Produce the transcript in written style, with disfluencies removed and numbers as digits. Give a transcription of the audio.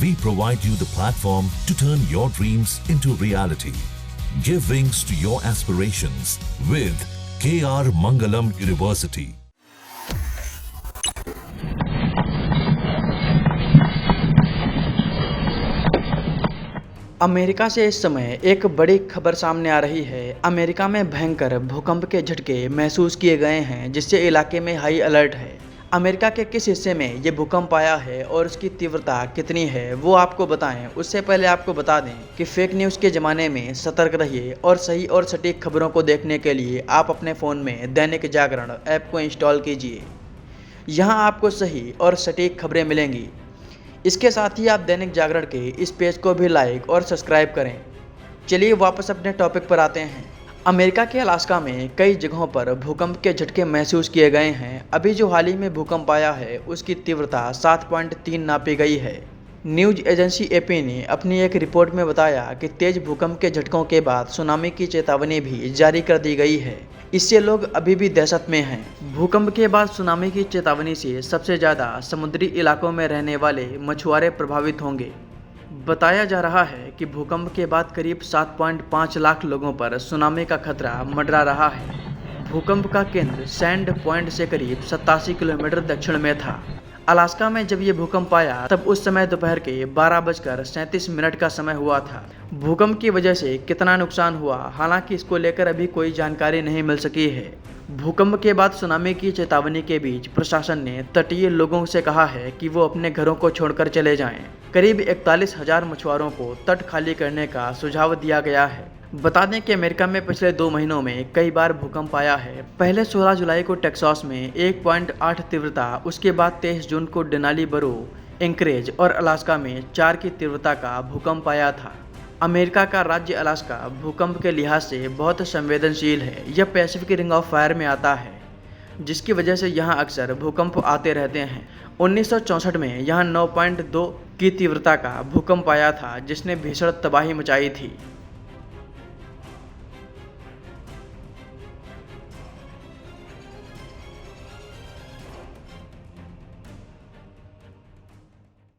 we provide you the platform to turn your dreams into reality. Give wings to your aspirations with KR Mangalam University. America से इस समय एक बड़ी खबर सामने आ रही है। अमेरिका में भयंकर भूकंप के झटके महसूस किए गए हैं, जिससे इलाके में हाई अलर्ट है। अमेरिका के किस हिस्से में ये भूकंप आया है और उसकी तीव्रता कितनी है वो आपको बताएं। उससे पहले आपको बता दें कि फेक न्यूज़ के ज़माने में सतर्क रहिए और सही और सटीक खबरों को देखने के लिए आप अपने फ़ोन में दैनिक जागरण ऐप को इंस्टॉल कीजिए। यहाँ आपको सही और सटीक खबरें मिलेंगी। इसके साथ ही आप दैनिक जागरण के इस पेज को भी लाइक और सब्सक्राइब करें। चलिए वापस अपने टॉपिक पर आते हैं। अमेरिका के अलास्का में कई जगहों पर भूकंप के झटके महसूस किए गए हैं। अभी जो हाल ही में भूकंप आया है उसकी तीव्रता 7.3 नापी गई है। न्यूज़ एजेंसी एपी ने अपनी एक रिपोर्ट में बताया कि तेज भूकंप के झटकों के बाद सुनामी की चेतावनी भी जारी कर दी गई है। इससे लोग अभी भी दहशत में हैं। भूकंप के बाद सुनामी की चेतावनी से सबसे ज़्यादा समुद्री इलाकों में रहने वाले मछुआरे प्रभावित होंगे। बताया जा रहा है कि भूकंप के बाद करीब 7.5 लाख लोगों पर सुनामी का खतरा मंडरा रहा है। भूकंप का केंद्र सैंड पॉइंट से करीब 87 किलोमीटर दक्षिण में था। अलास्का में जब ये भूकंप आया तब उस समय दोपहर के 12:37 का समय हुआ था। भूकंप की वजह से कितना नुकसान हुआ, हालांकि इसको लेकर अभी कोई जानकारी नहीं मिल सकी है। भूकंप के बाद सुनामी की चेतावनी के बीच प्रशासन ने तटीय लोगों से कहा है कि वो अपने घरों को छोड़कर चले जाएं। करीब 41,000 मछुआरों को तट खाली करने का सुझाव दिया गया है। बता दें कि अमेरिका में पिछले 2 महीनों में कई बार भूकंप आया है। पहले 16 जुलाई को टेक्सास में 1.8 तीव्रता, उसके बाद 23 जून को डेनाली बरो, एंकरेज और अलास्का में 4 की तीव्रता का भूकंप आया था। अमेरिका का राज्य अलास्का भूकंप के लिहाज से बहुत संवेदनशील है। यह पैसिफिक रिंग ऑफ फायर में आता है, जिसकी वजह से यहाँ अक्सर भूकंप आते रहते हैं। 1964 में यहाँ 9.2 की तीव्रता का भूकंप आया था, जिसने भीषण तबाही मचाई थी।